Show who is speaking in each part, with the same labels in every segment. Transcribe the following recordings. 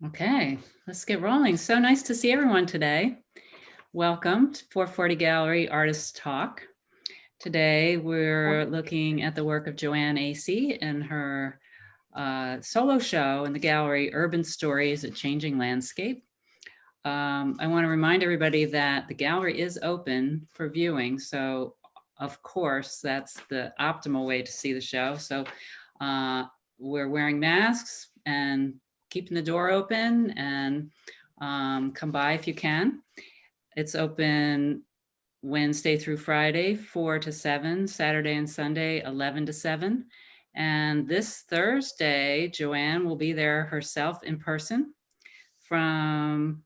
Speaker 1: Okay, let's get rolling. So nice to see everyone today. Welcome to 440 Gallery Artists Talk. Today we're looking at the work of Joanne Acey and her solo show in the gallery, Urban Stories: A Changing Landscape. I want to remind everybody that the gallery is open for viewing. So of course, that's the optimal way to see the show. So we're wearing masks and keeping the door open, and come by if you can. It's open Wednesday through Friday, 4 to 7, Saturday and Sunday, 11 to 7. And this Thursday, Joanne will be there herself in person from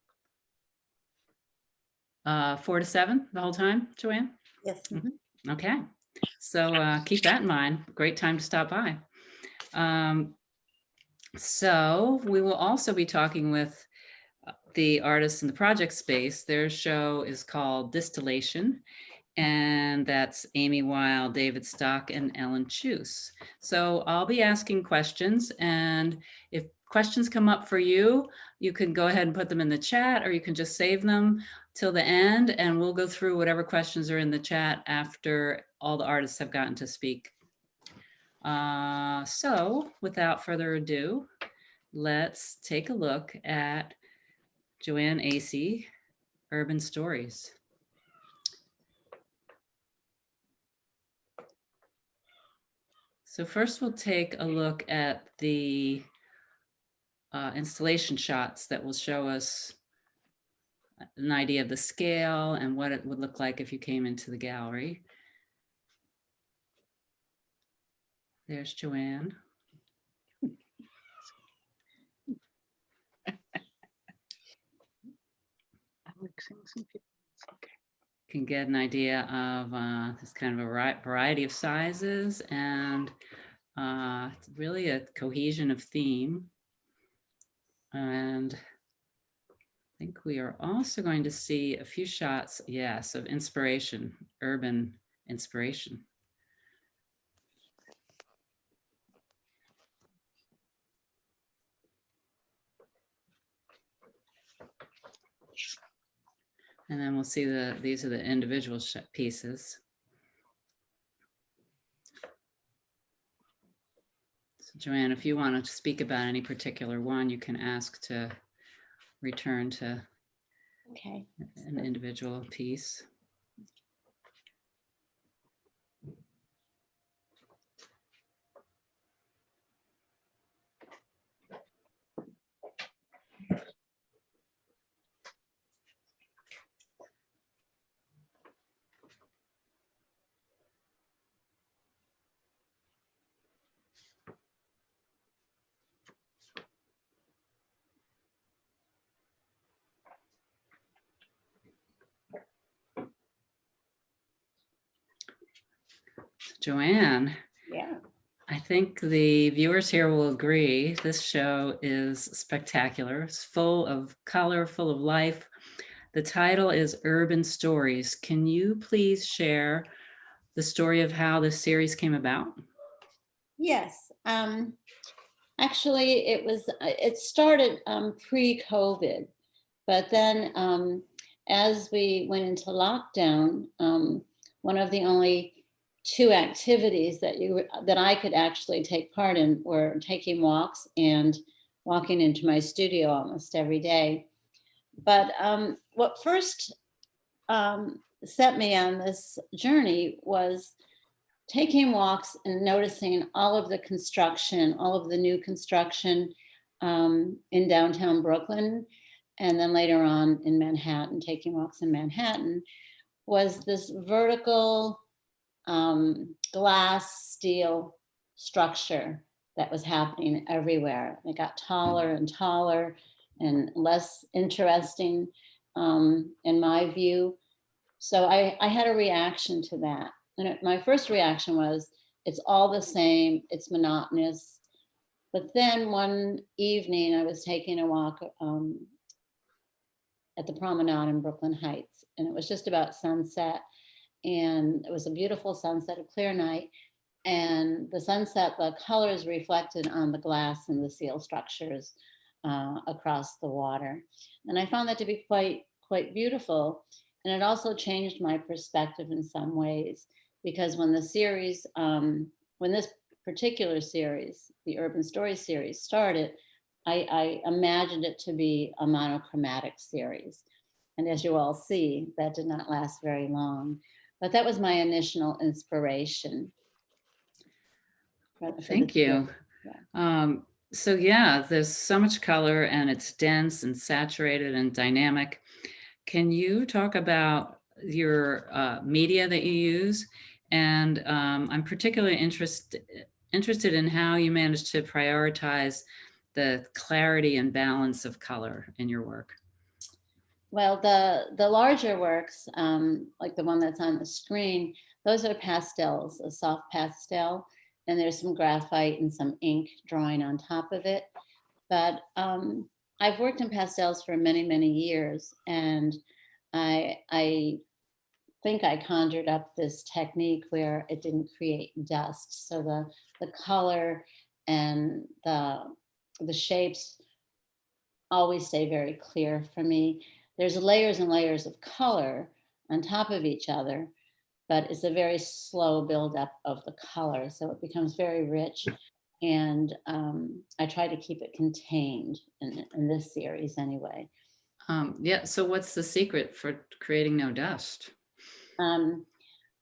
Speaker 1: 4 to 7 the whole time, Joanne?
Speaker 2: Yes.
Speaker 1: Okay, so keep that in mind. Great time to stop by. So we will also be talking with the artists in the project space. Their show is called Distillation, and that's Amy Weil, David Stock, and Ellen Chuse. So I'll be asking questions, and if questions come up for you, you can go ahead and put them in the chat, or you can just save them till the end, and we'll go through whatever questions are in the chat after all the artists have gotten to speak. So without further ado, let's take a look at Joanne Acey, Urban Stories. So first we'll take a look at the installation shots that will show us an idea of the scale and what it would look like if you came into the gallery. There's Joanne. Can get an idea of this kind of a variety of sizes and it's really a cohesion of theme. And I think we are also going to see a few shots, yes, of inspiration, urban inspiration. And then we'll see these are the individual pieces. So Joanne, if you want to speak about any particular one, you can ask to return to an individual piece. Joanne,
Speaker 2: Yeah.
Speaker 1: I think the viewers here will agree this show is spectacular. It's full of color, full of life. The title is Urban Stories. Can you please share the story of how this series came about?
Speaker 2: Yes. Actually, it started pre-COVID, but then as we went into lockdown, one of the only two activities that I could actually take part in were taking walks and walking into my studio almost every day. But what first set me on this journey was taking walks and noticing all of the construction, all of the new construction in downtown Brooklyn, and then later on in Manhattan, taking walks in Manhattan, was this vertical glass steel structure that was happening everywhere. It got taller and taller and less interesting in my view. So I had a reaction to that. And my first reaction was, it's all the same, it's monotonous. But then one evening I was taking a walk at the promenade in Brooklyn Heights, and it was just about sunset. And it was a beautiful sunset, a clear night. And the sunset, the colors reflected on the glass and the steel structures across the water. And I found that to be quite beautiful. And it also changed my perspective in some ways, because when the series, when this particular series, the Urban Story series started, I imagined it to be a monochromatic series. And as you all see, that did not last very long. But that was my initial inspiration for the
Speaker 1: Thank
Speaker 2: series.
Speaker 1: you.
Speaker 2: Yeah.
Speaker 1: So yeah, there's so much color and it's dense and saturated and dynamic. Can you talk about your media that you use? And I'm particularly interested in how you manage to prioritize the clarity and balance of color in your work.
Speaker 2: Well, the larger works, like the one that's on the screen, those are pastels, a soft pastel, and there's some graphite and some ink drawing on top of it. But I've worked in pastels for many years, and I think I conjured up this technique where it didn't create dust. So the color and the shapes always stay very clear for me. There's layers and layers of color on top of each other, but it's a very slow buildup of the color. So it becomes very rich. And I try to keep it contained in this series anyway.
Speaker 1: Yeah, so what's the secret for creating no dust?
Speaker 2: Um,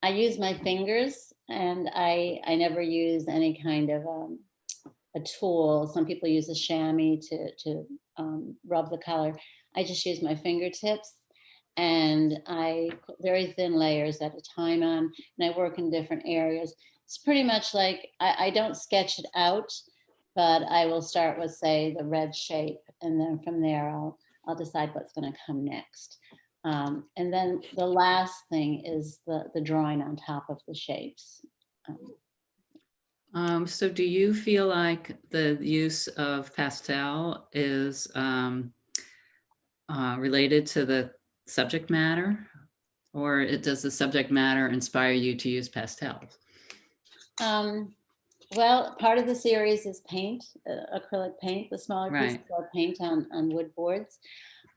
Speaker 2: I use my fingers, and I never use any kind of a tool. Some people use a chamois to rub the color. I just use my fingertips, and I put very thin layers at a time on, and I work in different areas. It's pretty much like I don't sketch it out, but I will start with, say, the red shape, and then from there I'll decide what's going to come next. And then the last thing is the drawing on top of the shapes.
Speaker 1: So do you feel like the use of pastel is related to the subject matter, or does the subject matter inspire you to use pastels?
Speaker 2: Um, well, part of the series is paint, acrylic paint, the smaller pieces
Speaker 1: Right.
Speaker 2: are paint on wood boards.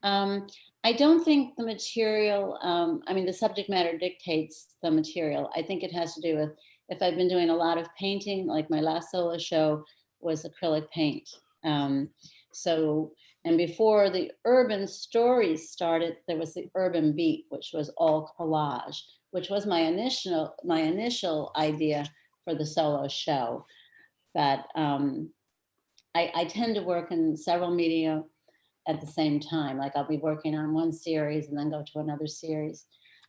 Speaker 2: Um, I don't think the material, I mean, the subject matter dictates the material. I think it has to do with if I've been doing a lot of painting, like my last solo show was acrylic paint. Um, so, and before the urban stories started, there was the urban beat, which was all collage, which was my initial idea for the solo show. But I tend to work in several media at the same time. Like I'll be working on one series and then go to another series.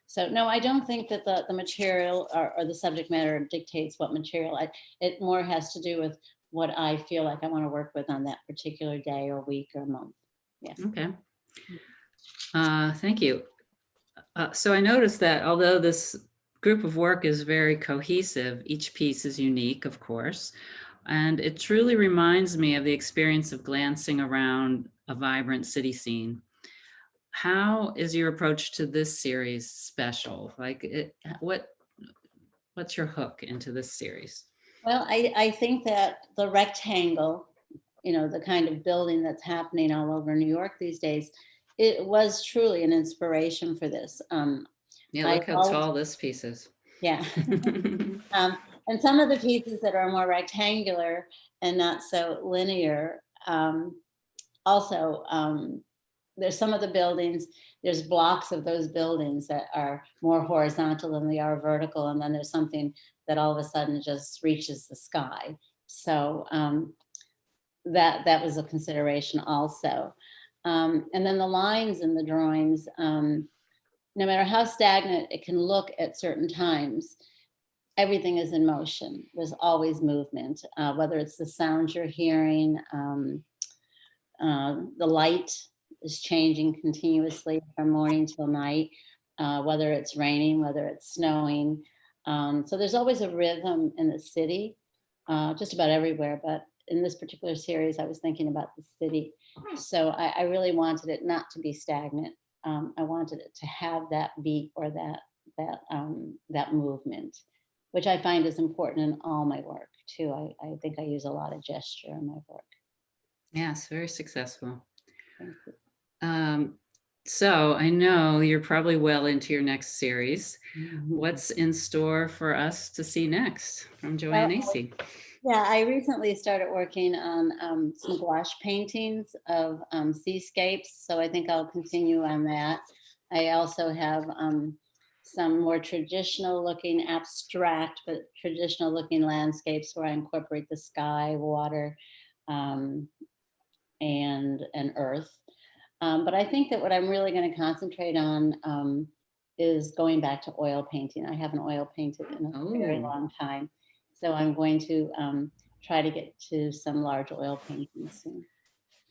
Speaker 2: So no, I don't think that the material or the subject matter dictates what material. It more has to do with what I feel like I want to work with on that particular day or week or month. Yes.
Speaker 1: Okay. Thank you. So I noticed that although this group of work is very cohesive, each piece is unique, of course, and it truly reminds me of the experience of glancing around a vibrant city scene. How is your approach to this series special? What's your hook into this series?
Speaker 2: Well, I think that the rectangle, the kind of building that's happening all over New York these days, it was truly an inspiration for this.
Speaker 1: Yeah,
Speaker 2: I
Speaker 1: look how
Speaker 2: always,
Speaker 1: tall this piece is.
Speaker 2: yeah. And some of the pieces that are more rectangular and not so linear, also, there's some of the buildings, there's blocks of those buildings that are more horizontal than they are vertical. And then there's something that all of a sudden just reaches the sky. So that was a consideration also. And then the lines in the drawings, no matter how stagnant it can look at certain times, everything is in motion. There's always movement, whether it's the sounds you're hearing, the light is changing continuously from morning till night, whether it's raining, whether it's snowing. So there's always a rhythm in the city, just about everywhere. But in this particular series, I was thinking about the city. So I really wanted it not to be stagnant. I wanted it to have that beat or that movement, which I find is important in all my work too. I think I use a lot of gesture in my work.
Speaker 1: Yes, very successful.
Speaker 2: Thank you.
Speaker 1: So I know you're probably well into your next series.
Speaker 2: Mhm.
Speaker 1: What's in store for us to see next from
Speaker 2: Well,
Speaker 1: Joanne Acey?
Speaker 2: yeah, I recently started working on some gouache paintings of seascapes, so I think I'll continue on that. I also have some more traditional looking, abstract, but traditional looking landscapes where I incorporate the sky, water, um, and earth. But I think that what I'm really going to concentrate on is going back to oil painting. I haven't oil painted in a very
Speaker 1: Oh,
Speaker 2: long time. So I'm going to try to get to some large oil paintings soon.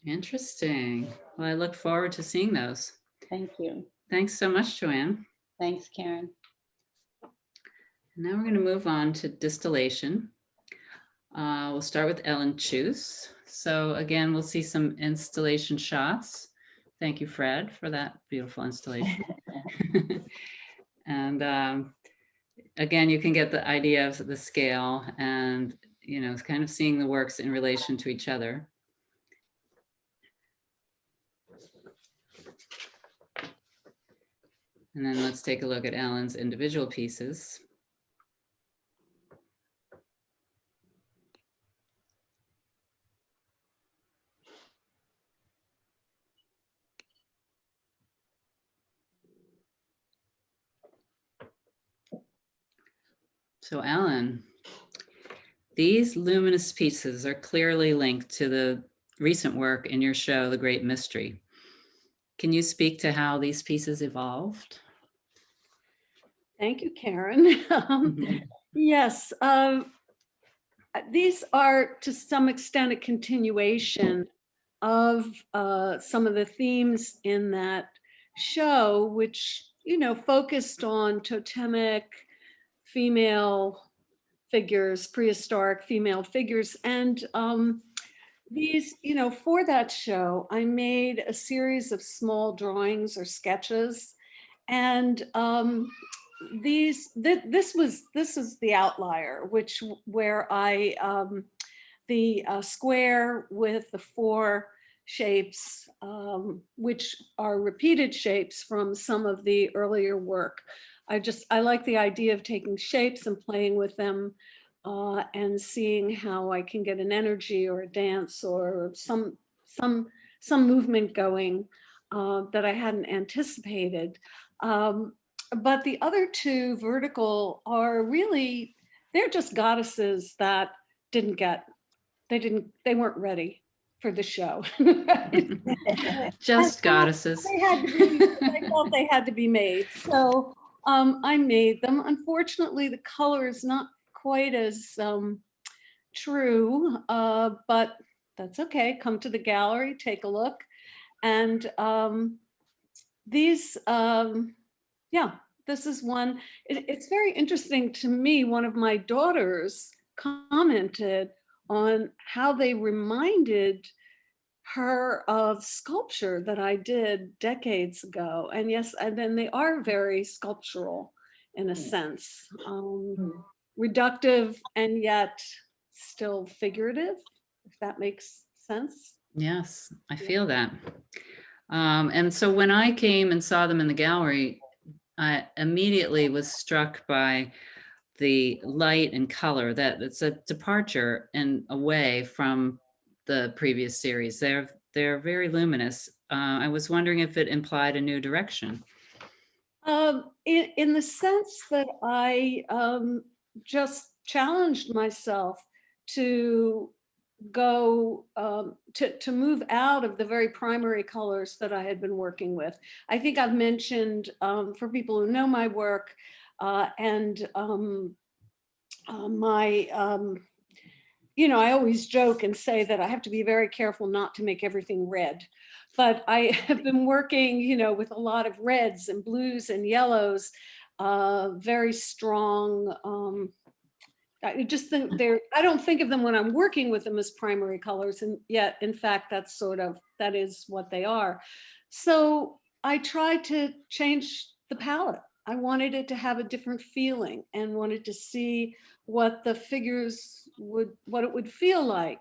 Speaker 1: interesting. Well, I look forward to seeing those.
Speaker 2: Thank you.
Speaker 1: Thanks so much, Joanne.
Speaker 2: Thanks, Karen.
Speaker 1: Now we're going to move on to distillation. We'll start with Ellen Chuse. So again, we'll see some installation shots. Thank you, Fred, for that beautiful installation. And again, you can get the idea of the scale and, kind of seeing the works in relation to each other. And then let's take a look at Ellen's individual pieces. So Ellen, these luminous pieces are clearly linked to the recent work in your show, The Great Mystery. Can you speak to how these pieces evolved?
Speaker 3: Thank you, Karen. Yes, these are to some extent a continuation of some of the themes in that show, which, focused on totemic female figures, prehistoric female figures. And these, for that show, I made a series of small drawings or sketches. And this is the outlier, where I the square with the four shapes, which are repeated shapes from some of the earlier work. I like the idea of taking shapes and playing with them, and seeing how I can get an energy or a dance or some movement going that I hadn't anticipated. But the other two vertical are really, they're just goddesses that didn't get, they weren't ready for the show.
Speaker 1: Just goddesses.
Speaker 3: They had to be, I felt they had to be made. So I made them. Unfortunately, the color is not quite as true, but that's okay. Come to the gallery, take a look. And these, yeah, this is one. It's very interesting to me. One of my daughters commented on how they reminded her of sculpture that I did decades ago. And yes, and then they are very sculptural in a sense, reductive and yet still figurative, if that makes sense.
Speaker 1: Yes, I feel that. And so when I came and saw them in the gallery, I immediately was struck by the light and color, that it's a departure and away from the previous series. They're very luminous. I was wondering if it implied a new direction.
Speaker 3: In the sense that I just challenged myself to go to move out of the very primary colors that I had been working with. I think I've mentioned, for people who know my work, and my I always joke and say that I have to be very careful not to make everything red. But I have been working, with a lot of reds and blues and yellows, very strong. I just think I don't think of them when I'm working with them as primary colors. And yet, in fact, that is what they are. So I tried to change the palette. I wanted it to have a different feeling and wanted to see what the figures what it would feel like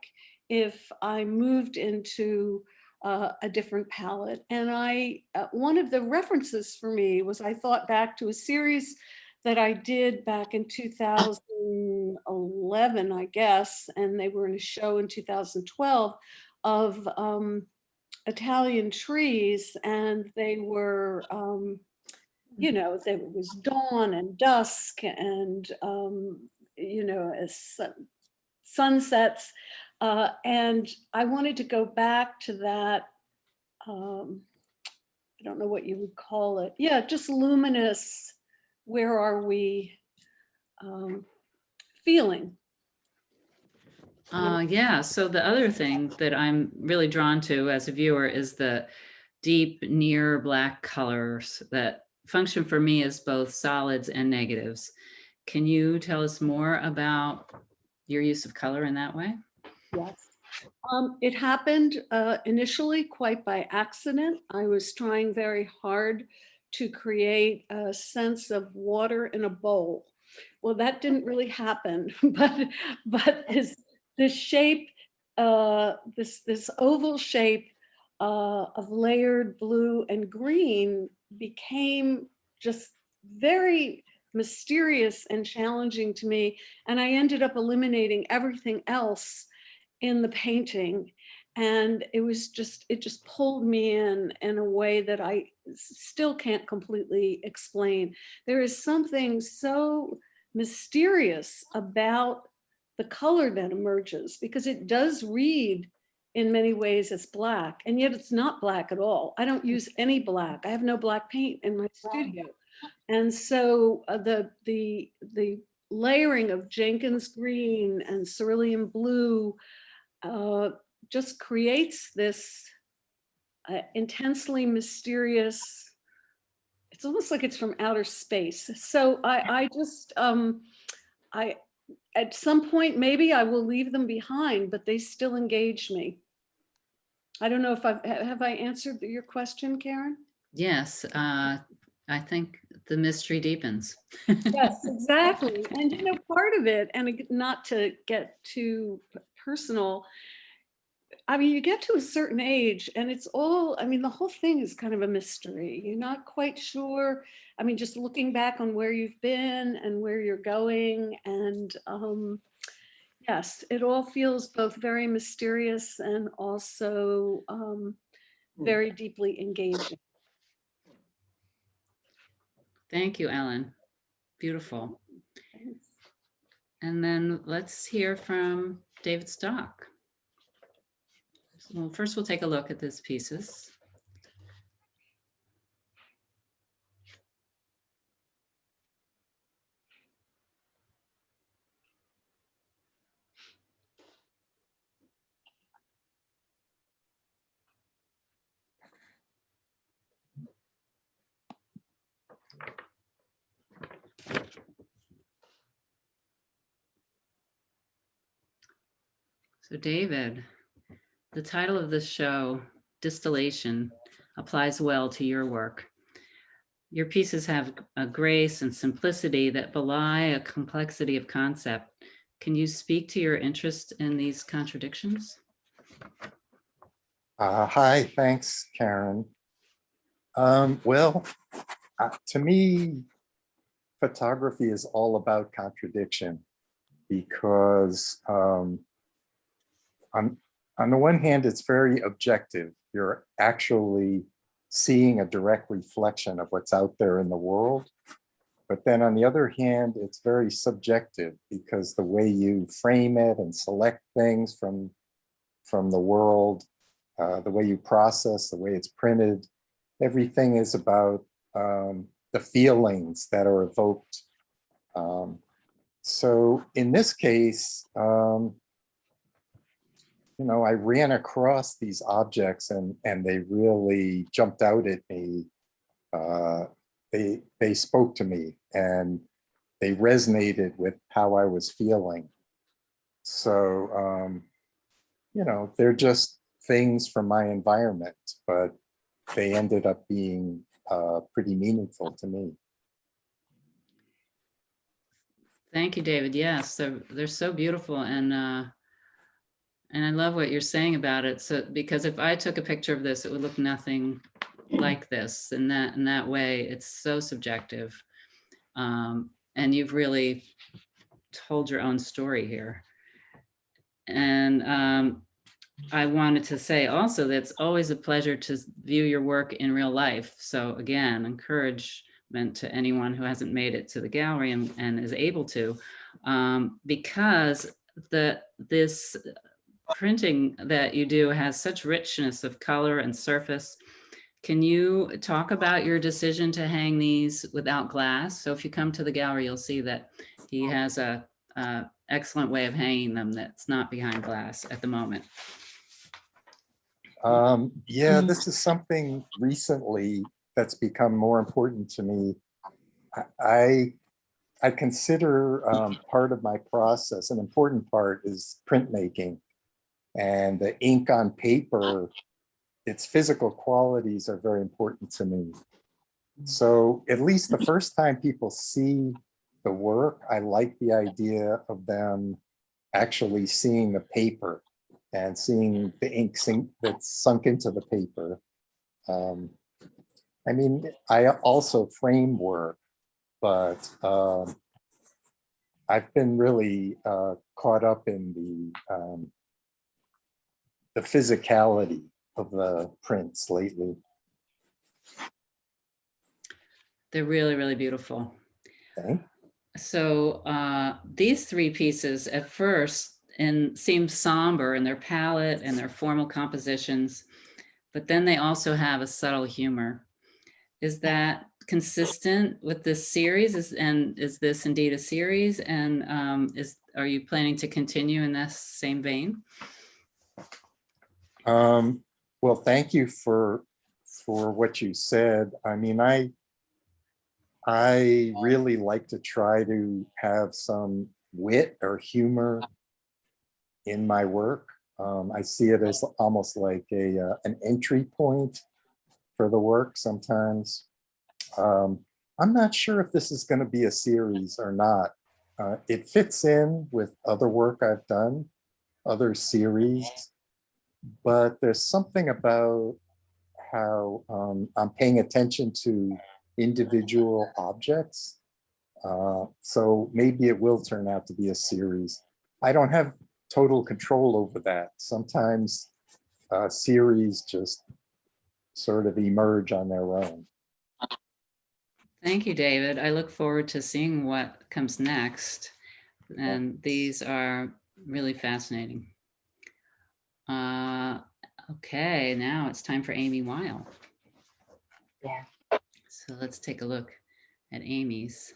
Speaker 3: if I moved into a different palette. And one of the references for me was I thought back to a series that I did back in 2011, I guess, and they were in a show in 2012 of Italian trees, and they were, there was dawn and dusk and, sunsets. And I wanted to go back to that. I don't know what you would call it. Yeah, just luminous. Where are we feeling?
Speaker 1: Yeah, so the other thing that I'm really drawn to as a viewer is the deep near black colors that function for me as both solids and negatives. Can you tell us more about your use of color in that way?
Speaker 3: Yes. It happened initially quite by accident. I was trying very hard to create a sense of water in a bowl. Well, that didn't really happen, but this shape, this oval shape of layered blue and green became just very mysterious and challenging to me. And I ended up eliminating everything else in the painting. And it just pulled me in a way that I still can't completely explain. There is something so mysterious about the color that emerges, because it does read in many ways as black, and yet it's not black at all. I don't use any black. I have no black paint in my studio. And so the layering of Jenkins green and cerulean blue just creates this intensely mysterious, it's almost like it's from outer space. So I just, I at some point, maybe I will leave them behind, but they still engage me. I don't know if have I answered your question, Karen?
Speaker 1: Yes, I think the mystery deepens.
Speaker 3: Yes, exactly. And part of it, and not to get too personal, I mean, you get to a certain age and it's all, I mean, the whole thing is kind of a mystery. You're not quite sure. I mean, just looking back on where you've been and where you're going. And yes, it all feels both very mysterious and also very deeply engaging.
Speaker 1: Thank you, Ellen. Beautiful.
Speaker 3: Thanks.
Speaker 1: And then let's hear from David Stock. Well, first we'll take a look at these pieces. So David, the title of this show, Distillation, applies well to your work. Your pieces have a grace and simplicity that belie a complexity of concept. Can you speak to your interest in these contradictions?
Speaker 4: Hi, thanks, Karen. Well, to me, photography is all about contradiction because on the one hand, it's very objective. You're actually seeing a direct reflection of what's out there in the world. But then on the other hand, it's very subjective because the way you frame it and select things from the world, the way you process, the way it's printed, everything is about the feelings that are evoked. So in this case, I ran across these objects and they really jumped out at me. They spoke to me and they resonated with how I was feeling. So, they're just things from my environment, but they ended up being pretty meaningful to me.
Speaker 1: Thank you, David. Yes, they're so beautiful. And And I love what you're saying about it. So, because if I took a picture of this, it would look nothing like this. In that way, it's so subjective. And you've really told your own story here. And I wanted to say also that it's always a pleasure to view your work in real life. So again, encouragement to anyone who hasn't made it to the gallery and is able to, because this printing that you do has such richness of color and surface. Can you talk about your decision to hang these without glass? So if you come to the gallery, you'll see that he has a excellent way of hanging them that's not behind glass at the moment.
Speaker 4: Yeah, this is something recently that's become more important to me. I consider part of my process, an important part is printmaking, and the ink on paper, its physical qualities are very important to me. So at least the first time people see the work, I like the idea of them actually seeing the paper and seeing the ink that's sunk into the paper. I mean, I also frame work, but I've been really caught up in the physicality of the prints lately.
Speaker 1: They're really, really beautiful.
Speaker 4: Okay.
Speaker 1: So these three pieces at first seem somber in their palette and their formal compositions, but then they also have a subtle humor. Is that consistent with this series? Is this indeed a series? And are you planning to continue in this same vein?
Speaker 4: Well, thank you for what you said. I mean, I really like to try to have some wit or humor in my work. I see it as almost like an entry point for the work sometimes. I'm not sure if this is going to be a series or not. It fits in with other work I've done, other series, but there's something about how I'm paying attention to individual objects. So maybe it will turn out to be a series. I don't have total control over that. Sometimes series just sort of emerge on their own.
Speaker 1: Thank you, David. I look forward to seeing what comes next. And these are really fascinating. Okay, now it's time for Amy Weil.
Speaker 5: Yeah.
Speaker 1: So let's take a look at Amy's.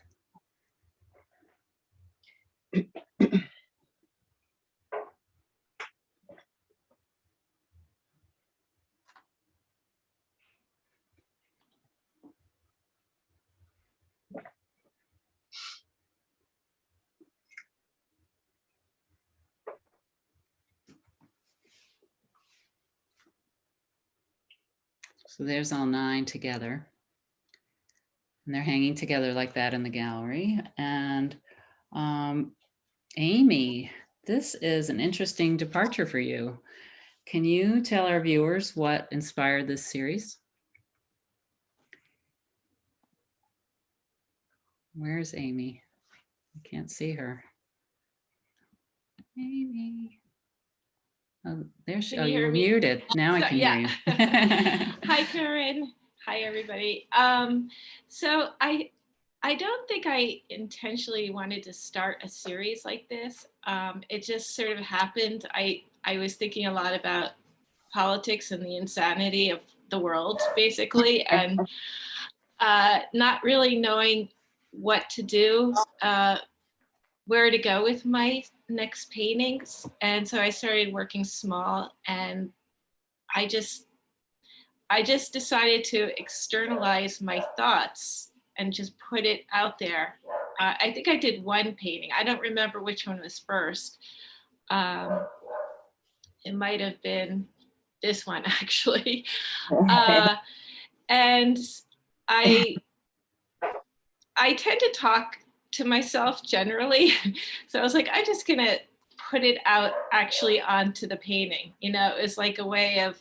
Speaker 1: So there's all 9 together. And they're hanging together like that in the gallery. And Amy, this is an interesting departure for you. Can you tell our viewers what inspired this series? Where's Amy? I can't see her. Amy. Oh, there she,
Speaker 5: Can
Speaker 1: oh,
Speaker 5: you
Speaker 1: you
Speaker 5: hear
Speaker 1: were
Speaker 5: me?
Speaker 1: muted. Now I
Speaker 5: So,
Speaker 1: can
Speaker 5: yeah.
Speaker 1: hear you.
Speaker 5: Hi, Karen. Hi, everybody. So I don't think I intentionally wanted to start a series like this. It just sort of happened. I was thinking a lot about politics and the insanity of the world, basically, and not really knowing what to do, where to go with my next paintings. And so I started working small, and I just decided to externalize my thoughts and just put it out there. I think I did one painting. I don't remember which one was first. It might have been this one, actually. And I tend to talk to myself generally. So I was like, I'm just gonna put it out actually onto the painting. You know, it was like a way of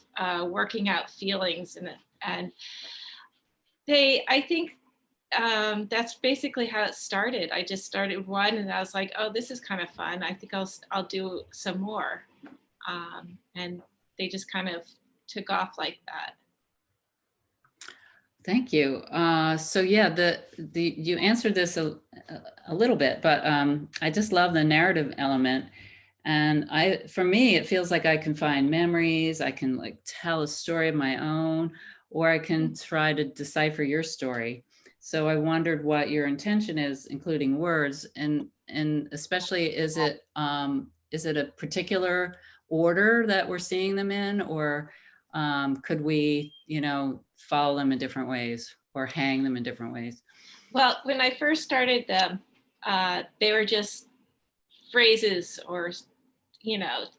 Speaker 5: working out feelings, and I think that's basically how it started. I just started one, and I was like, oh, this is kind of fun. I think I'll do some more, and they just kind of took off like that.
Speaker 1: Thank you. So yeah, you answered this a little bit, but I just love the narrative element. And for me, it feels like I can find memories. I can like tell a story of my own, or I can try to decipher your story. So I wondered what your intention is, including words, and especially is it a particular order that we're seeing them in, or could we, follow them in different ways or hang them in different ways?
Speaker 5: Well, when I first started them, they were just phrases or,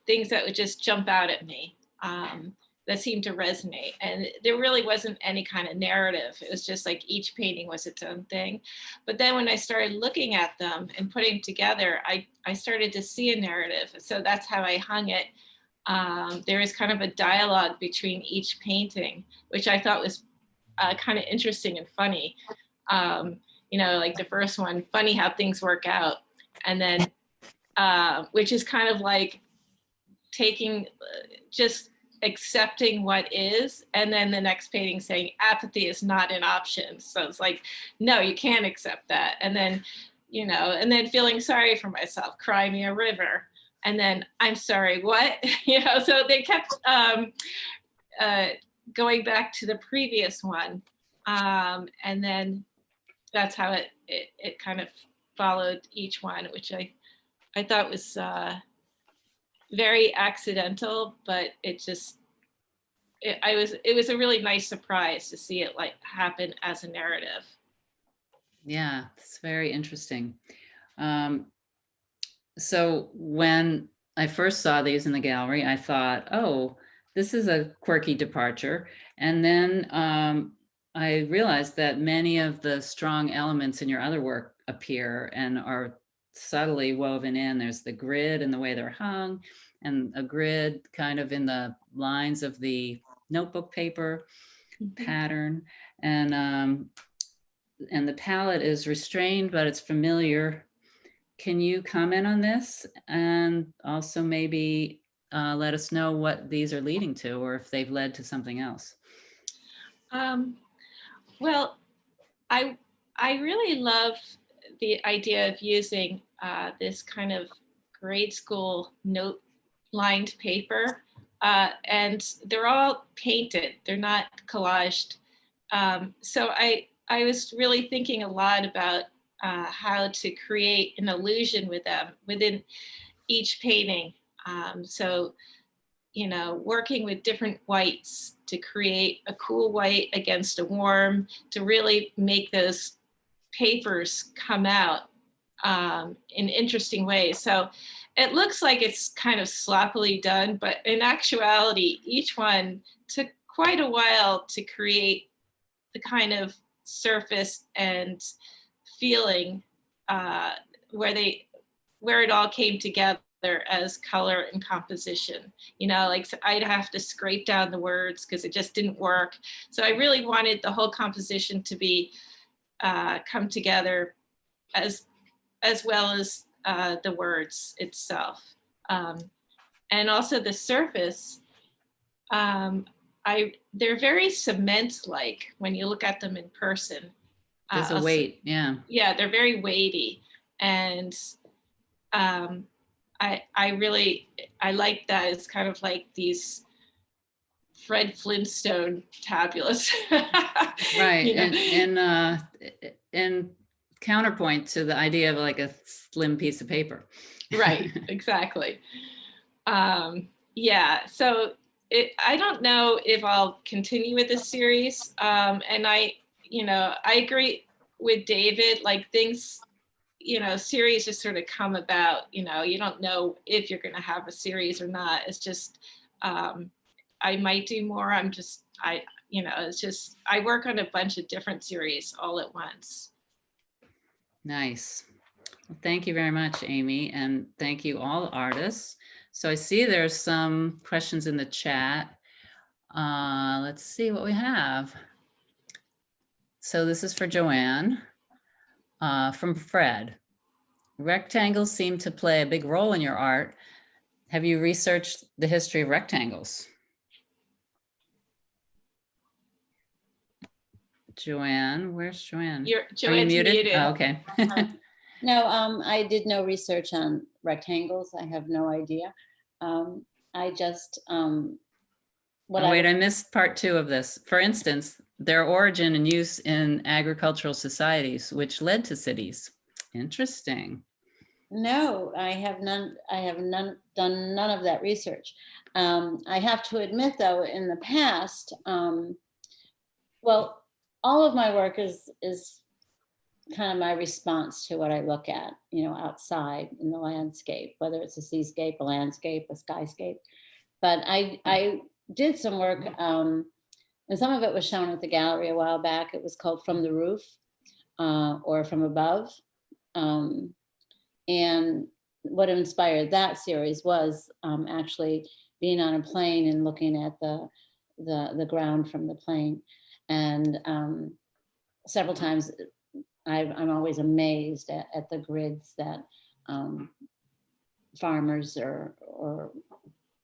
Speaker 5: things that would just jump out at me, that seemed to resonate. And there really wasn't any kind of narrative. It was just like each painting was its own thing. But then when I started looking at them and putting together, I started to see a narrative. So that's how I hung it. There is kind of a dialogue between each painting, which I thought was kind of interesting and funny. Like the first one, funny how things work out. And then, which is kind of like taking, just accepting what is. And then the next painting saying apathy is not an option. So it's like, no, you can't accept that. And then, and then feeling sorry for myself, cry me a river. And then I'm sorry, what? So they kept going back to the previous one. And then that's how it kind of followed each one, which I thought was very accidental, but it was a really nice surprise to see it like happen as a narrative.
Speaker 1: Yeah, it's very interesting. So when I first saw these in the gallery, I thought, oh, this is a quirky departure. And then I realized that many of the strong elements in your other work appear and are subtly woven in. There's the grid and the way they're hung, and a grid kind of in the lines of the notebook paper pattern. And the palette is restrained, but it's familiar. Can you comment on this? And also maybe let us know what these are leading to, or if they've led to something else.
Speaker 5: Well, I really love the idea of using this kind of grade school note lined paper, and they're all painted. They're not collaged. So I was really thinking a lot about how to create an illusion with them within each painting. So, working with different whites to create a cool white against a warm, to really make those papers come out in interesting ways. So it looks like it's kind of sloppily done, but in actuality, each one took quite a while to create the kind of surface and feeling where it all came together as color and composition. Like so I'd have to scrape down the words because it just didn't work. So I really wanted the whole composition to be come together as well as the words itself. And also the surface, they're very cement-like when you look at them in person.
Speaker 1: There's a weight, yeah.
Speaker 5: Yeah, they're very weighty. And I like that. It's kind of like these Fred Flintstone tablets.
Speaker 1: Right, and counterpoint to the idea of like a slim piece of paper.
Speaker 5: Right, exactly. Yeah, so I don't know if I'll continue with this series. And I agree with David, like things, series just sort of come about, you don't know if you're going to have a series or not. It's just, I might do more. It's just, I work on a bunch of different series all at once.
Speaker 1: Nice. Well, thank you very much, Amy, and thank you all artists. So I see there's some questions in the chat. Let's see what we have. So this is for Joanne from Fred. Rectangles seem to play a big role in your art. Have you researched the history of rectangles? Joanne, where's Joanne? Are you
Speaker 5: Joanne's muted.
Speaker 1: Oh, okay.
Speaker 2: No, I did no research on rectangles. I have no idea. I just,
Speaker 1: Wait, I missed part 2 of this. For instance, their origin and use in agricultural societies, which led to cities. Interesting.
Speaker 2: No, I have done none of that research. I have to admit, though, in the past, well, all of my work is kind of my response to what I look at, outside in the landscape, whether it's a seascape, a landscape, a skyscape. But I did some work, and some of it was shown at the gallery a while back. It was called From the Roof, or From Above. And what inspired that series was actually being on a plane and looking at the ground from the plane. And several times I'm always amazed at the grids that farmers or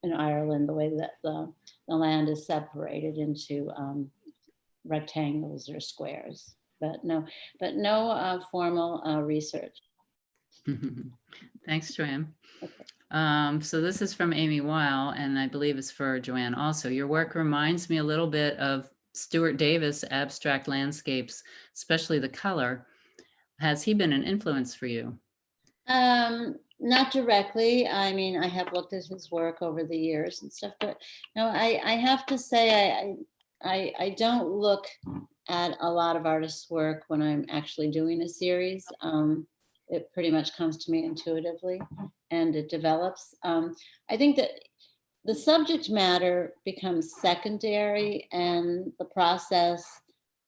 Speaker 2: in Ireland, the way that the land is separated into rectangles or squares. But no formal research.
Speaker 1: Thanks, Joanne. So this is from Amy Weil, and I believe it's for Joanne also. Your work reminds me a little bit of Stuart Davis' abstract landscapes, especially the color. Has he been an influence for you?
Speaker 2: Not directly. I mean, I have looked at his work over the years and stuff, but no, I have to say I don't look at a lot of artists' work when I'm actually doing a series. It pretty much comes to me intuitively, and it develops. I think that the subject matter becomes secondary, and the process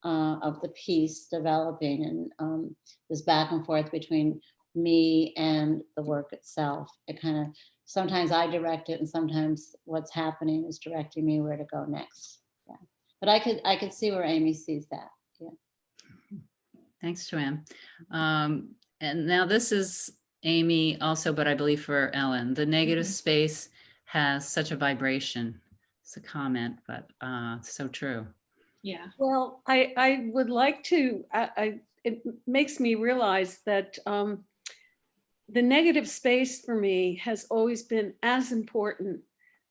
Speaker 2: of the piece developing, and this back and forth between me and the work itself. It kind of, sometimes I direct it, and sometimes what's happening is directing me where to go next. Yeah, but I could see where Amy sees that. Yeah.
Speaker 1: Thanks, Joanne. And now this is Amy also, but I believe for Ellen. The negative space has such a vibration. It's a comment, but so true.
Speaker 5: Yeah.
Speaker 3: Well, I would like to, it makes me realize that the negative space for me has always been as important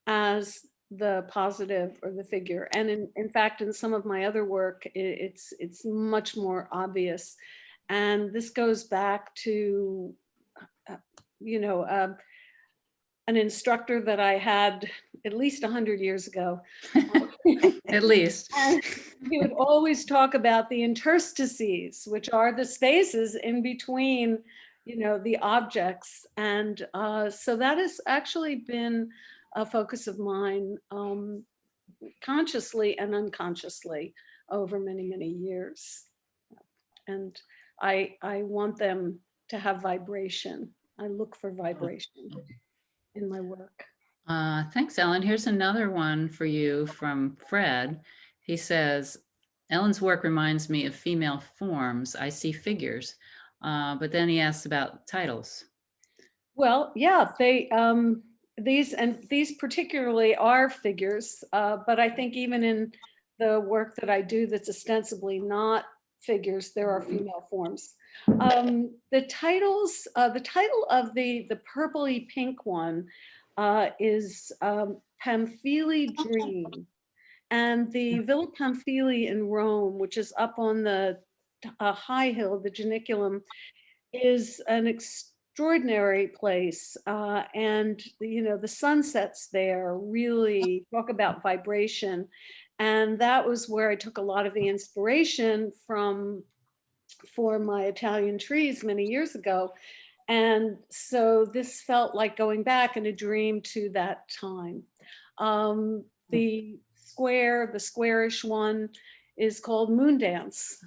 Speaker 3: as the positive or the figure. And in fact, in some of my other work, it's much more obvious. And this goes back to, an instructor that I had at least 100 years ago.
Speaker 1: At least.
Speaker 3: And he would always talk about the interstices, which are the spaces in between, the objects. And so that has actually been a focus of mine, consciously and unconsciously over many, many years. And I want them to have vibration. I look for vibration in my work.
Speaker 1: Thanks, Ellen. Here's another one for you from Fred. He says, Ellen's work reminds me of female forms. I see figures, but then he asks about titles.
Speaker 3: Well, yeah, these particularly are figures, but I think even in the work that I do that's ostensibly not figures, there are female forms. The title of the purpley pink one is Pamphili Dream. And the Villa Pamphili in Rome, which is up on the high hill, the Janiculum, is an extraordinary place. And the sunsets there really talk about vibration. And that was where I took a lot of the inspiration from for my Italian trees many years ago. And so this felt like going back in a dream to that time. The squarish one is called Moon Dance.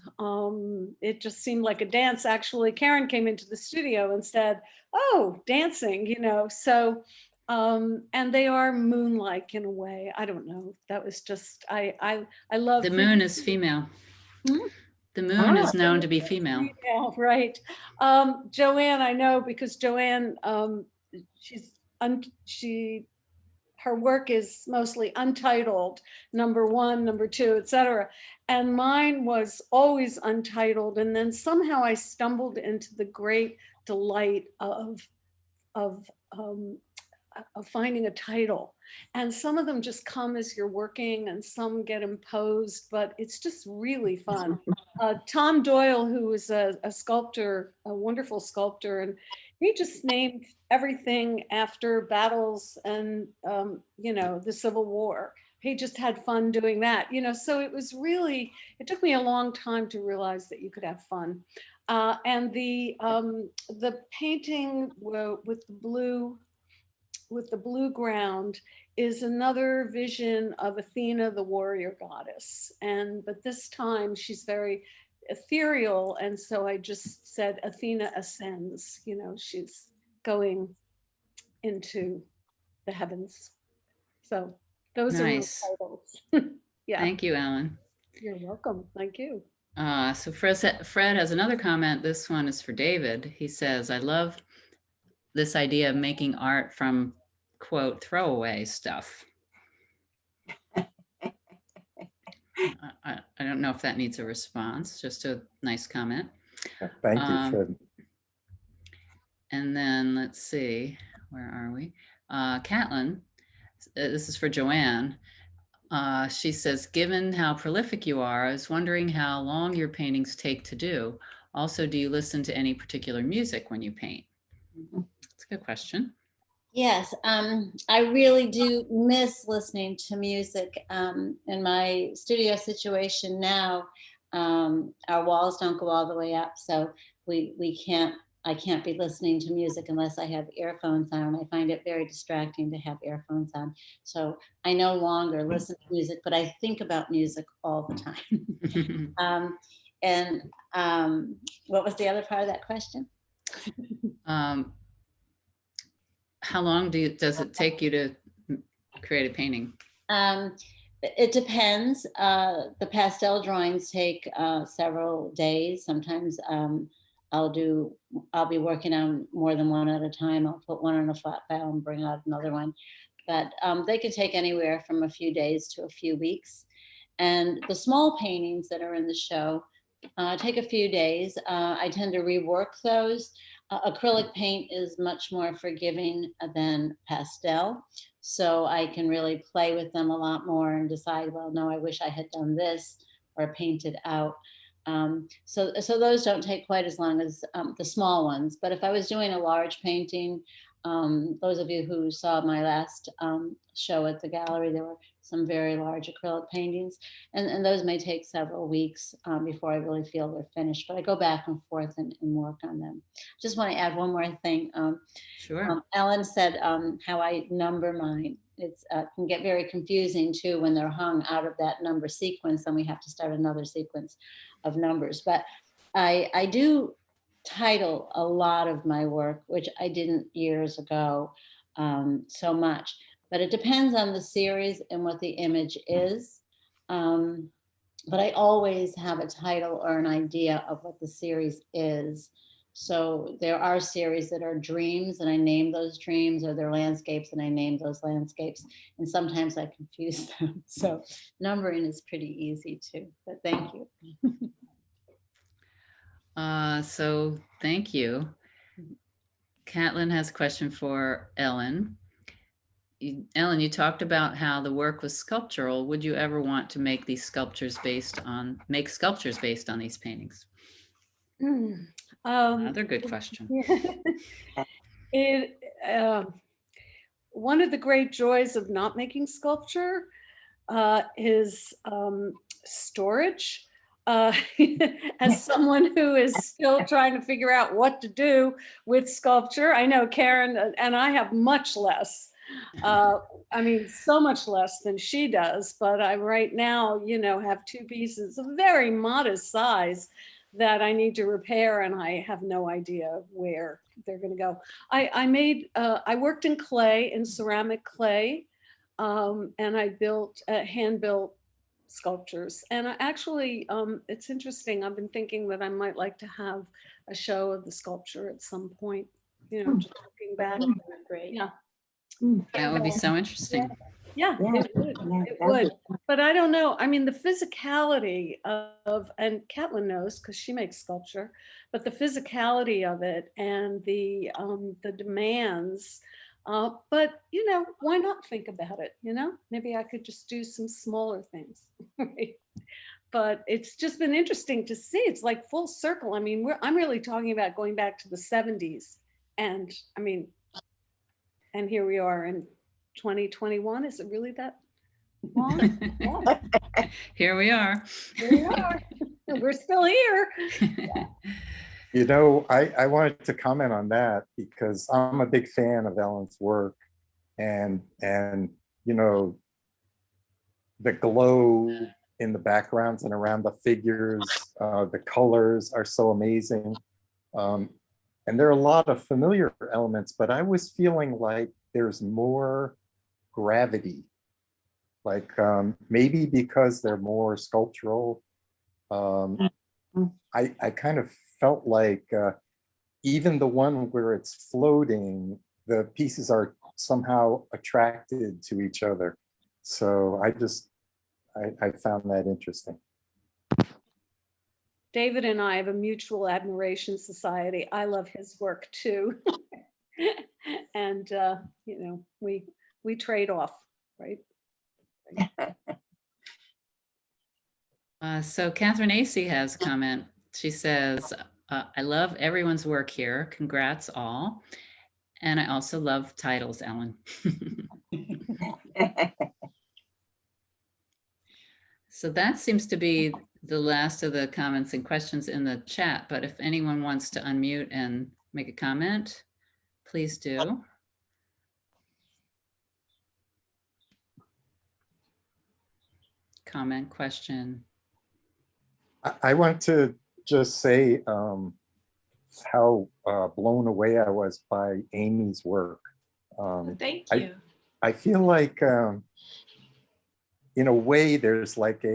Speaker 3: It just seemed like a dance. Actually, Karen came into the studio and said, "Oh, dancing," So, and they are moon-like in a way. I don't know. That was just I love
Speaker 1: The moon is female.
Speaker 3: Hmm?
Speaker 1: The moon is
Speaker 2: Ah.
Speaker 1: known to be female.
Speaker 3: Yeah, right. Joanne, I know because Joanne, she her work is mostly untitled, number one, number two, etc. And mine was always untitled. And then somehow I stumbled into the great delight of um, of finding a title. And some of them just come as you're working and some get imposed, but it's just really fun. Tom Doyle, who was a sculptor, a wonderful sculptor, and he just named everything after battles and, the Civil War. He just had fun doing that, so it was really, it took me a long time to realize that you could have fun. And the painting with the blue ground is another vision of Athena, the warrior goddess. But this time she's very ethereal. And so I just said Athena ascends, she's going into the heavens. So those
Speaker 1: Nice.
Speaker 3: are my titles. Yeah.
Speaker 1: Thank you, Ellen.
Speaker 3: You're welcome. Thank you.
Speaker 1: So Fred has another comment. This one is for David. He says, I love this idea of making art from, quote, throwaway stuff. I don't know if that needs a response, just a nice comment.
Speaker 4: Thank you, Fred.
Speaker 1: And then let's see, where are we? Catlin, this is for Joanne. She says, given how prolific you are, I was wondering how long your paintings take to do. Also, do you listen to any particular music when you paint? That's a good question.
Speaker 2: Yes, I really do miss listening to music. In my studio situation now, our walls don't go all the way up, so I can't be listening to music unless I have earphones on. I find it very distracting to have earphones on. So I no longer listen to music, but I think about music all the time. What was the other part of that question?
Speaker 1: How long does it take you to create a painting?
Speaker 2: It depends. The pastel drawings take several days. Sometimes I'll be working on more than one at a time. I'll put one on a flat file and bring out another one. But they can take anywhere from a few days to a few weeks. And the small paintings that are in the show take a few days. I tend to rework those. Acrylic paint is much more forgiving than pastel. So I can really play with them a lot more and decide, well, no, I wish I had done this or painted out. So those don't take quite as long as the small ones. But if I was doing a large painting, those of you who saw my last show at the gallery, there were some very large acrylic paintings, and those may take several weeks before I really feel they're finished. But I go back and forth and work on them. Just want to add one more thing.
Speaker 1: Sure.
Speaker 2: Ellen said how I number mine. It can get very confusing too when they're hung out of that number sequence, and we have to start another sequence of numbers. But I do title a lot of my work, which I didn't years ago so much. But it depends on the series and what the image is. But I always have a title or an idea of what the series is. So there are series that are dreams and I name those dreams, or they're landscapes and I name those landscapes. And sometimes I confuse them. So numbering is pretty easy too, but thank you.
Speaker 1: So thank you. Catlin has a question for Ellen. Ellen, you talked about how the work was sculptural. Would you ever want to make sculptures based on these paintings? Another good question.
Speaker 3: One of the great joys of not making sculpture is storage. As someone who is still trying to figure out what to do with sculpture, I know Karen and I have much less I mean, so much less than she does, but I right now, have two pieces of very modest size that I need to repair, and I have no idea where they're going to go. I worked in clay, in ceramic clay, and I built hand-built sculptures. And I actually, it's interesting. I've been thinking that I might like to have a show of the sculpture at some point. Just looking back.
Speaker 2: Great.
Speaker 3: Yeah.
Speaker 1: That would be so interesting.
Speaker 3: Yeah,
Speaker 6: Yeah,
Speaker 3: it would.
Speaker 6: yeah,
Speaker 3: It
Speaker 6: that'd
Speaker 3: would.
Speaker 6: be-
Speaker 3: But I don't know. I mean, the physicality of, and Catlin knows because she makes sculpture, but the physicality of it and the demands. But why not think about it? Maybe I could just do some smaller things. Right? But it's just been interesting to see. It's like full circle. I mean, I'm really talking about going back to the 70s, and I mean, and here we are in 2021. Is it really that long? Yeah,
Speaker 1: Here we are.
Speaker 3: here we are. We're still here.
Speaker 4: I wanted to comment on that because I'm a big fan of Ellen's work, and the glow in the backgrounds and around the figures, the colors are so amazing. And there are a lot of familiar elements, but I was feeling like there's more gravity, like maybe because they're more sculptural. I kind of felt like even the one where it's floating, the pieces are somehow attracted to each other. So I found that interesting.
Speaker 3: David and I have a mutual admiration society. I love his work too. And we trade off, right?
Speaker 1: So Catherine Acey has a comment. She says, I love everyone's work here. Congrats all. And I also love titles, Ellen. So that seems to be the last of the comments and questions in the chat. But if anyone wants to unmute and make a comment, please do. Comment, question.
Speaker 4: I want to just say how blown away I was by Amy's work.
Speaker 5: Thank
Speaker 4: I-
Speaker 5: you.
Speaker 4: I feel like, in a way, there's like I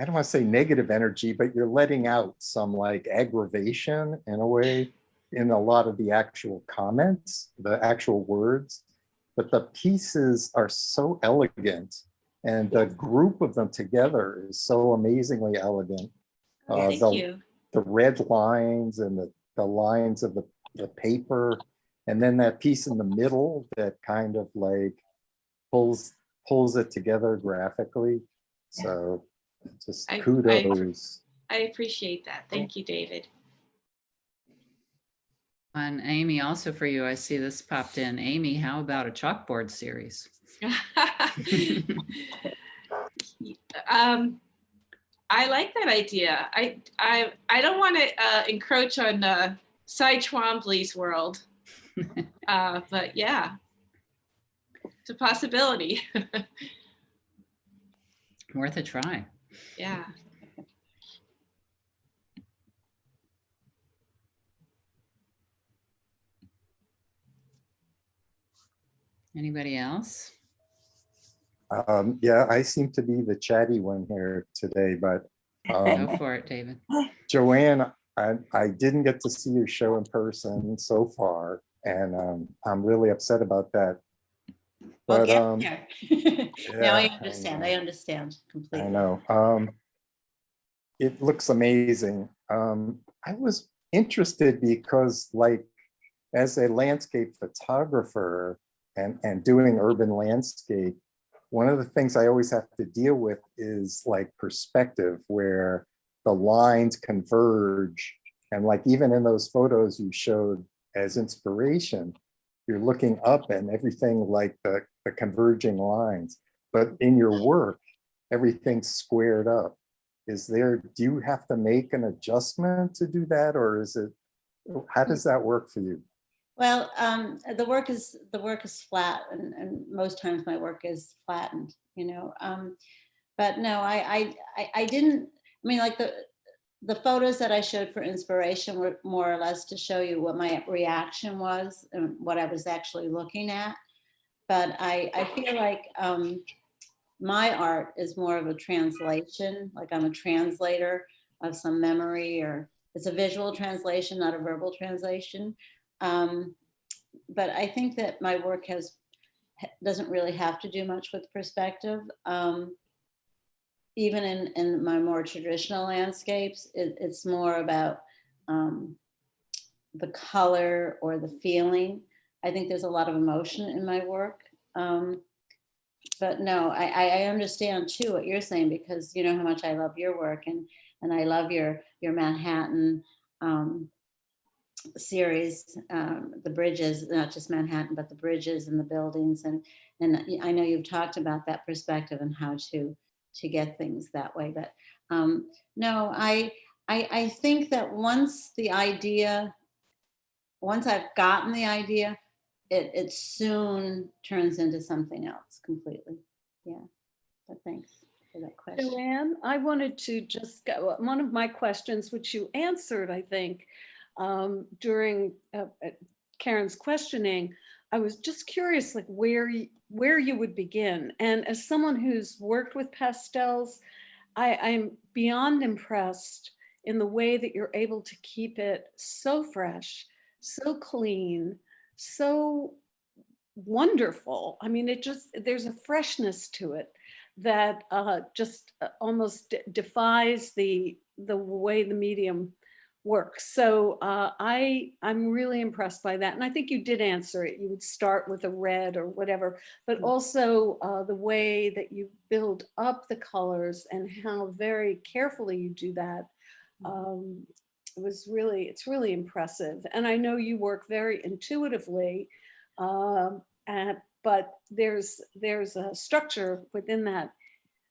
Speaker 4: don't want to say negative energy, but you're letting out some like aggravation in a way in a lot of the actual comments, the actual words. But the pieces are so elegant, and the group of them together is so amazingly elegant.
Speaker 5: Thank
Speaker 4: the,
Speaker 5: you.
Speaker 4: the red lines and the lines of the paper, and then that piece in the middle that kind of like pulls it together graphically. So just kudos.
Speaker 5: I appreciate that. Thank you, David.
Speaker 1: And Amy, also for you, I see this popped in. Amy, how about a chalkboard series?
Speaker 5: I like that idea. I don't want to encroach on Cy Twombly's world, but yeah, it's a possibility.
Speaker 1: Worth a try.
Speaker 5: Yeah.
Speaker 4: Anybody
Speaker 1: else?
Speaker 4: Yeah, I seem to be the chatty one here today, but
Speaker 1: Go for it, David.
Speaker 4: Joanne, I didn't get to see your show in person so far, and I'm really upset about that.
Speaker 2: Well,
Speaker 4: But
Speaker 2: get there. Now I
Speaker 4: yeah,
Speaker 2: understand.
Speaker 4: know.
Speaker 2: I understand completely.
Speaker 4: I know. It looks amazing. I was interested because, like, as a landscape photographer and doing urban landscape, one of the things I always have to deal with is like perspective, where the lines converge. And like even in those photos you showed as inspiration, you're looking up and everything like the converging lines. But in your work, everything's squared up. Do you have to make an adjustment to do that? Or how does that work for you?
Speaker 2: Well, the work is flat, and most times my work is flattened, you know. But no, I didn't. I mean, like the photos that I showed for inspiration were more or less to show you what my reaction was and what I was actually looking at. But I feel like my art is more of a translation. Like I'm a translator of some memory, or it's a visual translation, not a verbal translation. Um, but I think that my work doesn't really have to do much with perspective. Even in my more traditional landscapes, it's more about the color or the feeling. I think there's a lot of emotion in my work. But no, I understand too what you're saying, because you know how much I love your work, and I love your Manhattan series, the bridges, not just Manhattan, but the bridges and the buildings, and I know you've talked about that perspective and how to get things that way. But no, I think that once I've gotten the idea, it soon turns into something else completely. Yeah, but thanks for that question.
Speaker 3: Joanne, I wanted to just go, one of my questions, which you answered, I think, during Karen's questioning, I was just curious, like where you would begin. And as someone who's worked with pastels, I'm beyond impressed in the way that you're able to keep it so fresh, so clean, so wonderful. I mean, there's a freshness to it that just almost defies the way the medium works. So I'm really impressed by that. And I think you did answer it. You would start with a red or whatever, but also the way that you build up the colors and how very carefully you do that. It's really impressive. And I know you work very intuitively, but there's a structure within that,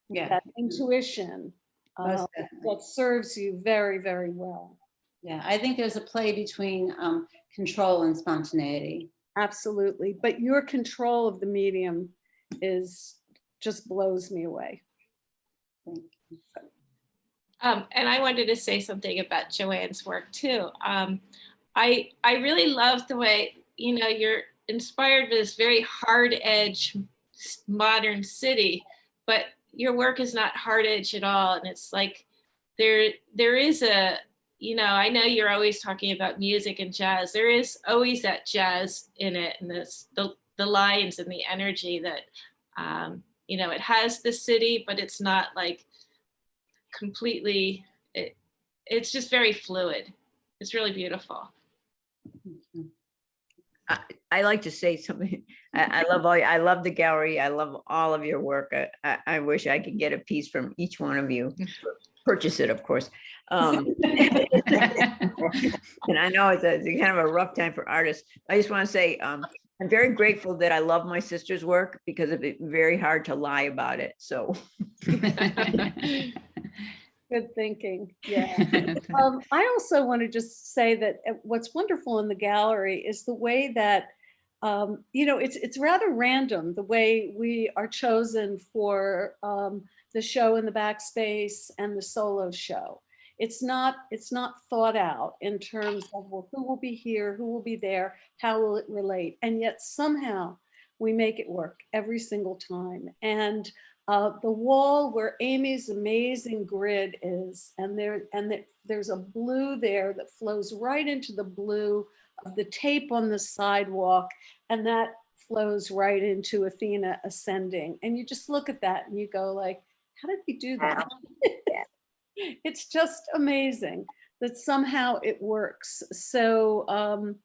Speaker 2: Yeah,
Speaker 3: that intuition
Speaker 2: most definitely.
Speaker 3: that serves you very, very well.
Speaker 2: Yeah, I think there's a play between control and spontaneity.
Speaker 3: Absolutely. But your control of the medium just blows me away.
Speaker 2: Thank you.
Speaker 5: And I wanted to say something about Joanne's work too. I really love the way, you know, you're inspired by this very hard edge modern city, but your work is not hard edge at all. And it's like there is a, you know, I know you're always talking about music and jazz. There is always that jazz in it, and the lines and the energy that you know, it has the city, but it's not like completely, it's just very fluid. It's really beautiful.
Speaker 6: I like to say something. I love the gallery. I love all of your work. I wish I could get a piece from each one of you. Purchase it, of course. And I know it's kind of a rough time for artists. I just want to say I'm very grateful that I love my sister's work, because it's very hard to lie about it. So
Speaker 3: Good thinking. Yeah. I also want to just say that what's wonderful in the gallery is the way that, you know, it's rather random the way we are chosen for the show in the backspace and the solo show. It's not thought out in terms of, well, who will be here, who will be there, how will it relate, and yet somehow we make it work every single time. And the wall where Amy's amazing grid is, and there's a blue there that flows right into the blue of the tape on the sidewalk, and that flows right into Athena ascending. And you just look at that and you go like, how did we do that? It's just amazing that somehow it works. So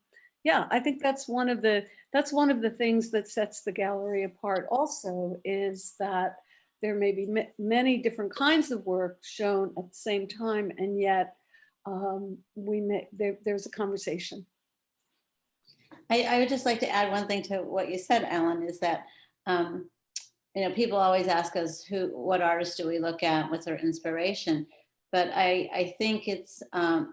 Speaker 3: yeah, I think that's one of the things that sets the gallery apart also, is that there may be many different kinds of work shown at the same time, and yet there's a conversation.
Speaker 2: I would just like to add one thing to what you said, Ellen, is that you know, people always ask us what artists do we look at, what's our inspiration, but I think it's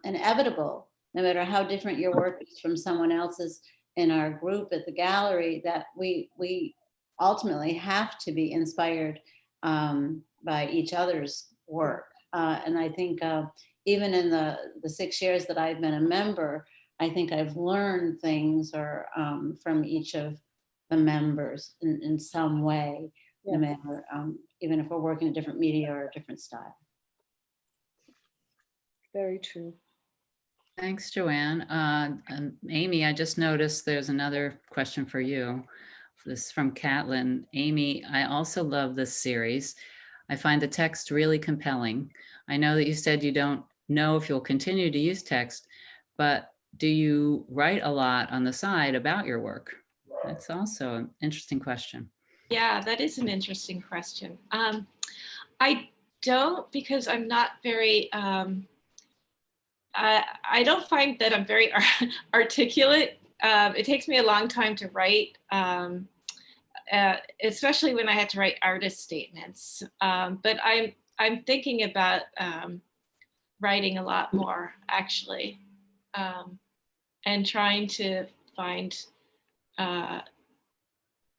Speaker 2: inevitable, no matter how different your work is from someone else's, in our group at the gallery that we ultimately have to be inspired by each other's work. And I think even in the 6 years that I've been a member, I think I've learned things or from each of the members in some way, no matter, even if we're working in a different media or a different style.
Speaker 3: Very true.
Speaker 1: Thanks, Joanne. And Amy, I just noticed there's another question for you. This is from Catlin. Amy, I also love this series. I find the text really compelling. I know that you said you don't know if you'll continue to use text, but do you write a lot on the side about your work? That's also an interesting question.
Speaker 5: Yeah, that is an interesting question. I don't, because I'm not very, I don't find that I'm very articulate. It takes me a long time to write, especially when I had to write artist statements. But I'm thinking about writing a lot more, actually, and trying to find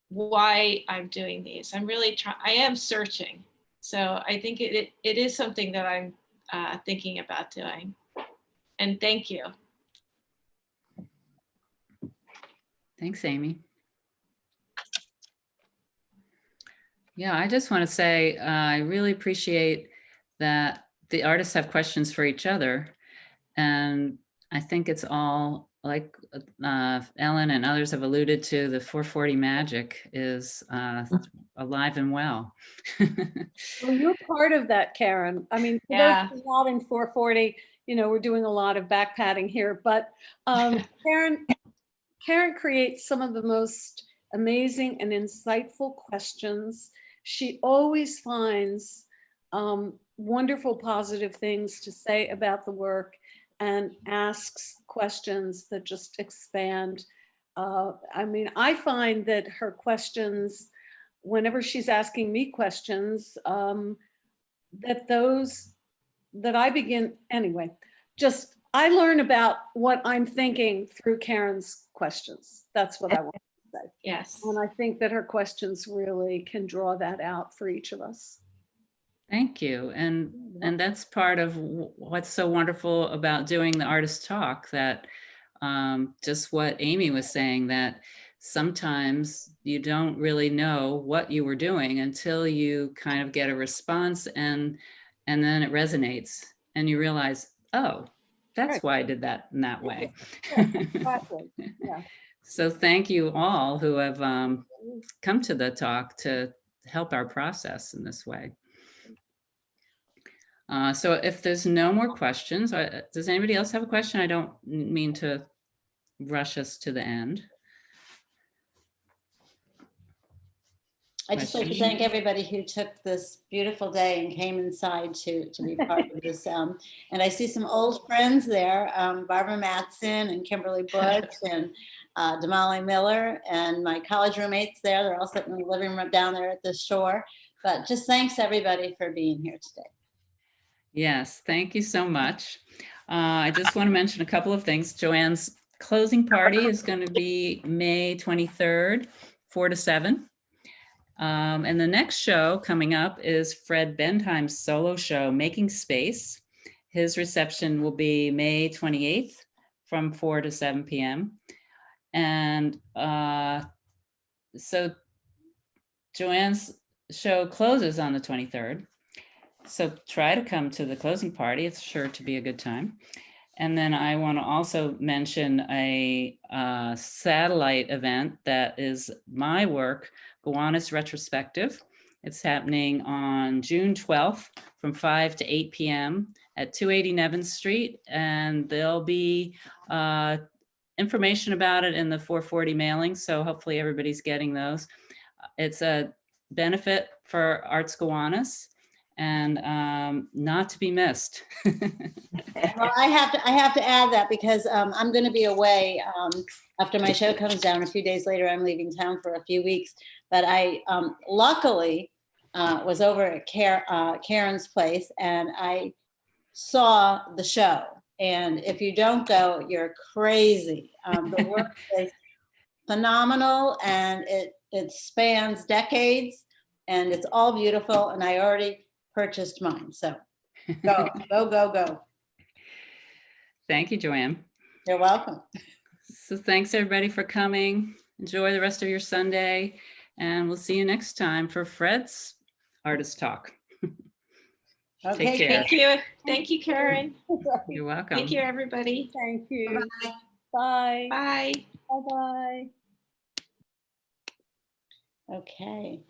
Speaker 5: why I'm doing these. I'm really trying. I am searching. So I think it is something that I'm thinking about doing. And thank you.
Speaker 1: Thanks, Amy. Yeah, I just want to say I really appreciate that the artists have questions for each other. And I think it's all like Ellen and others have alluded to, the 440 magic is alive and well.
Speaker 3: Well, you're part of that, Karen. I mean, for
Speaker 5: Yeah.
Speaker 3: those who are not in 440, you know, we're doing a lot of back padding here, but Karen creates some of the most amazing and insightful questions. She always finds wonderful, positive things to say about the work and asks questions that just expand. I mean, I find that her questions, whenever she's asking me questions, that I begin, anyway, just I learn about what I'm thinking through Karen's questions. That's what I want to say.
Speaker 5: Yes.
Speaker 3: And I think that her questions really can draw that out for each of us.
Speaker 1: Thank you. And that's part of what's so wonderful about doing the artist talk, that just what Amy was saying, that sometimes you don't really know what you were doing until you kind of get a response, and then it resonates and you realize, oh, that's
Speaker 3: Right.
Speaker 1: why I did that in that way.
Speaker 3: Yeah, exactly. Yeah.
Speaker 1: So thank you all who have come to the talk to help our process in this way. So if there's no more questions, does anybody else have a question? I don't mean to rush us to the end.
Speaker 2: I just like to thank everybody who took this beautiful day and came inside to be part of this. And I see some old friends there, Barbara Mattson and Kimberly Butch and Damali Miller, and my college roommates there. They're all sitting in the living room down there at the shore. But just thanks everybody for being here today.
Speaker 1: Yes, thank you so much. I just want to mention a couple of things. Joanne's closing party is going to be May 23rd, 4 to 7. And the next show coming up is Fred Bentheim's solo show, Making Space. His reception will be May 28th from 4 to 7 p.m. And so Joanne's show closes on the 23rd. So try to come to the closing party. It's sure to be a good time. And then I want to also mention a satellite event that is my work, Gowanus Retrospective. It's happening on June 12th from 5 to 8 p.m. at 280 Nevins Street. And there'll be information about it in the 440 mailing. So hopefully everybody's getting those. It's a benefit for Arts Gowanus, and not to be missed.
Speaker 2: Well, I have to add that because I'm going to be away after my show comes down. A few days later, I'm leaving town for a few weeks. But I luckily was over at Karen's place, and I saw the show. And if you don't go, you're crazy. The workplace phenomenal, and it spans decades, and it's all beautiful, and I already purchased mine. So go, go, go, go.
Speaker 1: Thank you, Joanne.
Speaker 2: You're welcome.
Speaker 1: So thanks everybody for coming. Enjoy the rest of your Sunday, and we'll see you next time for Fred's Artist Talk.
Speaker 2: Okay,
Speaker 1: Take care.
Speaker 5: Thank you. Thank you, Karen.
Speaker 1: You're welcome.
Speaker 5: Thank you, everybody.
Speaker 3: Thank you.
Speaker 2: bye.
Speaker 3: Bye.
Speaker 5: Bye.
Speaker 3: Bye-bye.
Speaker 2: Okay.